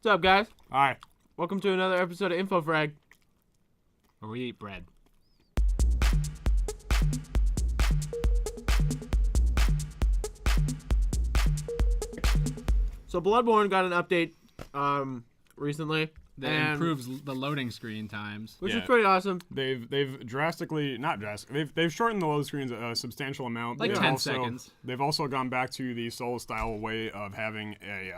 What's up, guys? Hi. Welcome to another episode of InfoFrag. Where we eat bread. So Bloodborne got an update recently. That improves the loading screen times. Which is pretty awesome. They've they've shortened the load screens a substantial amount. Like 10 seconds. They've also gone back to the Souls style way of having a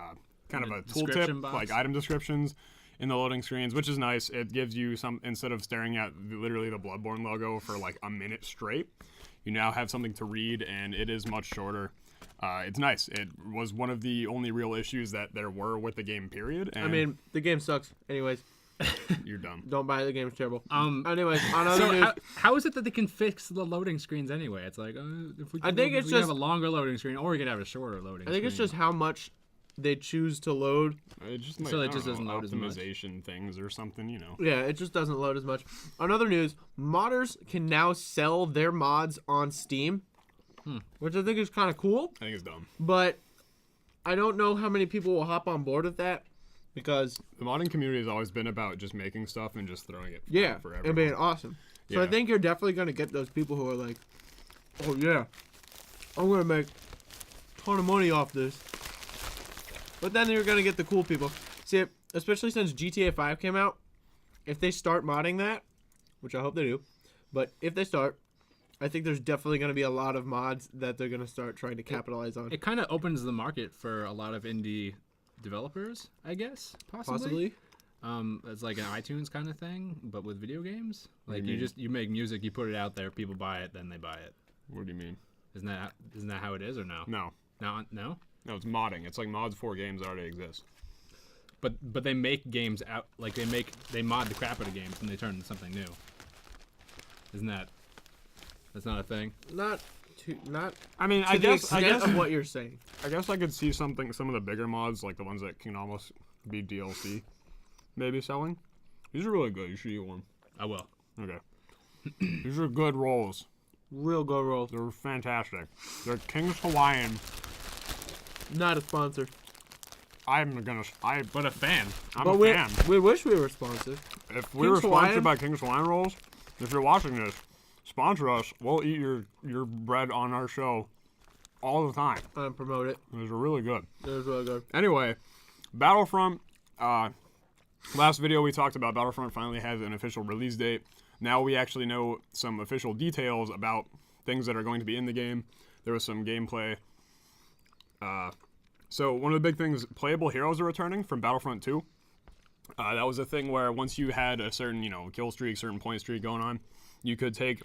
kind of a tooltip, like item descriptions in the loading screens, which is nice. It gives you some, instead of staring at literally the Bloodborne logo for like a minute straight, you now have something to read, and it is much shorter. It's nice. It was one of the only real issues that there were with the game, period. And I mean, the game sucks. Anyways, you're dumb. don't buy it. The game's terrible. Anyways, on other So news, how is it that they can fix the loading screens anyway? It's like if we could, we could have a longer loading screen, or we could have a shorter loading screen. I think it's just how much they choose to load. It just So it just doesn't load as much. Optimization things or something, you know. Yeah, it just doesn't load as much. On other news, modders can now sell their mods on Steam, which I think is kind of cool. I think it's dumb. But I don't know how many people will hop on board with that, because The modding community has always been about just making stuff and just throwing it for everyone. and being awesome. So I Yeah. think you're definitely gonna get those people who are like, "Oh yeah, I'm gonna make a ton of money off this." But then you're gonna get the cool people. See, especially since GTA 5 came out, if they start modding that, which I hope they do, but if they start, I think there's definitely going to be a lot of mods that they're going to start trying to capitalize on. It kind of opens the market for a lot of indie developers, I guess. Possibly. It's like an iTunes kind of thing, but with video games. Like you make music, you put it out there, people buy it, then they buy it. What do you mean? Isn't that how it is, or no? No. No. No, it's modding. It's like mods for games that already exist. But they make games out, like they mod the crap out of games and they turn into something new. Isn't that? That's not a thing. Not. I mean, To I the guess extent of what you're saying. I guess I could see some of the bigger mods, like the ones that can almost be DLC, maybe selling. These are really good. You should eat one. I will. Okay. These are good rolls. Real go rolls. They're fantastic. They're King's Hawaiian. Not a sponsor. But a fan. I'm a fan. We wish we were sponsored. If we were sponsored by King's Hawaiian Rolls, if you're watching this, sponsor us. We'll eat your bread on our show all the time. Promote it. Those are really good. It was really good. Anyway, Battlefront. Last video we talked about Battlefront finally has an official release date. Now we actually know some official details about things that are going to be in the game. There was some gameplay. So one of the big things, playable heroes are returning from Battlefront 2. That was a thing where once you had a certain, kill streak, certain point streak going on, you could take,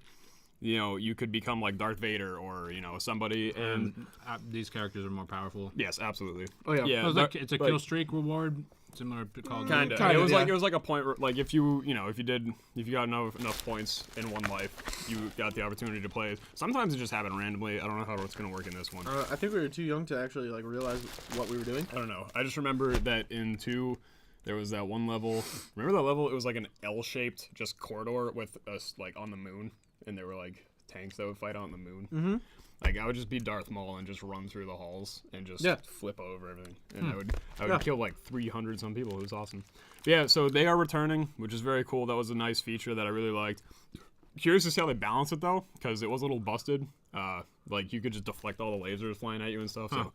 you could become like Darth Vader or, somebody. And these characters are more powerful. yes, absolutely. Oh yeah. Yeah, It's a kill streak reward, similar to Call of Duty. Kinda. Kinda, It yeah. was like a point where, like, if you got enough points in one life, you got the opportunity to play. Sometimes it just happened randomly. I don't know how it's gonna work in this one. I think we were too young to actually realize what we were doing. I don't know. I just remember that in 2, there was that one level. Remember that level? It was like an L-shaped just corridor with us like on the moon, and there were like tanks that would fight on the moon. Mm-hmm. Like I would just be Darth Maul and just run through the halls and just flip over everything, and I would kill like 300 some people. It was awesome. But yeah, so they are returning, which is very cool. That was a nice feature that I really liked. Curious to see how they balance it though, because it was a little busted. Like you could just deflect all the lasers flying at you and stuff. So.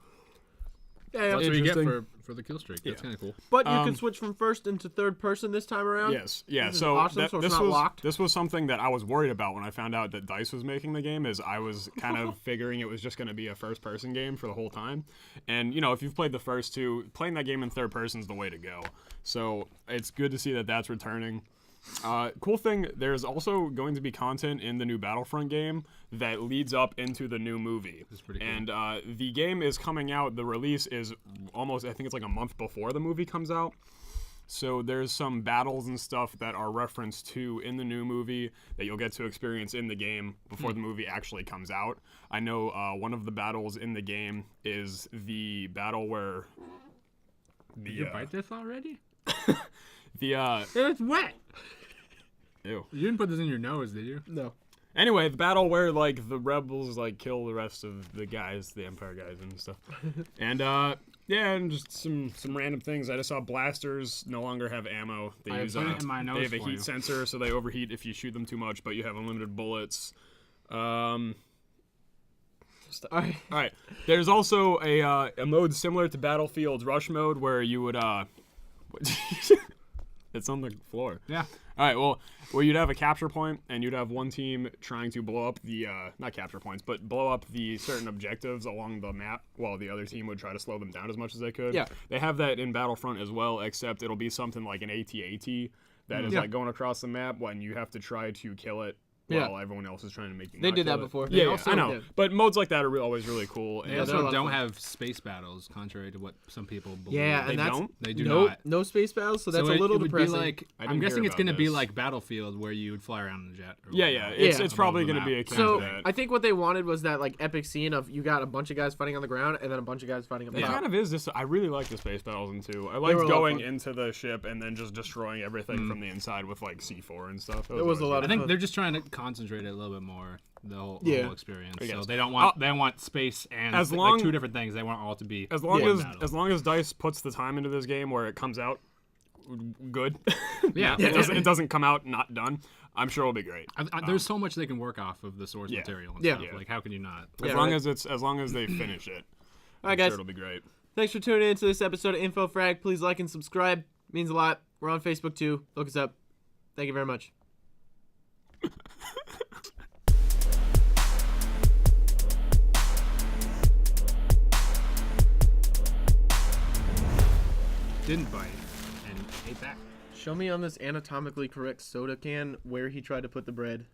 Yeah, That's what you get Interesting. for the kill streak. That's kind of cool. But you can switch from first into third person this time around. Yes, yeah. This is So, awesome, so it's this not was locked. this was something that I was worried about when I found out that DICE was making the game. Is I was kind of figuring it was just going to be a first-person game for the whole time, and if you've played the first 2, playing that game in third person is the way to go. So it's good to see that that's returning. Cool thing, there's also going to be content in the new Battlefront game that leads up into the new movie. That's pretty cool. And the game is coming out, the release is almost, I think it's like a month before the movie comes out. So there's some battles and stuff that are referenced to in the new movie that you'll get to experience in the game before the movie actually comes out. I know one of the battles in the game is the battle where... Did you bite this already? It's wet. Ew. You didn't put this in your nose, did you? No. Anyway, the battle where like the rebels like kill the rest of the guys, the Empire guys and stuff. And Yeah, and just some random things. I just saw blasters no longer have ammo. They I use put it in my they notes have a for heat you. sensor, so they overheat if you shoot them too much, but you have unlimited bullets. All right. There's also a mode similar to Battlefield's Rush mode where you would it's on the floor. Yeah. All right, well, where you'd have a capture point, and you'd have one team trying to blow up the, not capture points, but blow up the certain objectives along the map, while the other team would try to slow them down as much as they could. Yeah. They have that in Battlefront as well, except it'll be something like an AT-AT that is like going across the map when you have to try to kill it while everyone else is trying to make you They not did kill that it. before. Yeah, Also I know. did. But modes like that are always really cool. They And they're a also lot of don't fun. have space battles, contrary to what some people believe. Yeah, They and that's don't? They do nope, not. no space battles, so that's a it little would depressing. Be like, I I'm didn't guessing hear it's going to about be this. like Battlefield, where you would fly around in a jet. Or yeah, whatnot. it's Yeah. probably Above going to the be a map. case So of that. I think what they wanted was that like epic scene of you got a bunch of guys fighting on the ground and then a bunch of guys fighting up It top. kind of is this. I really like the space battles in 2. I were a liked lot of going fun. into the ship and then just destroying everything from the inside with like C4 and stuff. It was a lot I of think fun. they're just trying to concentrate it a little bit more, the whole experience. I So guess. they don't want space and As like long- 2 different things. They want all to be As long one as battle. as long as DICE puts the time into this game where it comes out good. Yeah. It doesn't come out not done. I'm sure it'll be great. There's so much they can work off of the source Yeah. material and Yeah. stuff. Like, how can you not? As Yeah, long right. as long as they finish it. All right, I'm guys. sure it'll be great. Thanks for tuning in to this episode of InfoFrag. Please like and subscribe. It means a lot. We're on Facebook too. Look us up. Thank you very much. Didn't bite and ate back. Show me on this anatomically correct soda can where he tried to put the bread.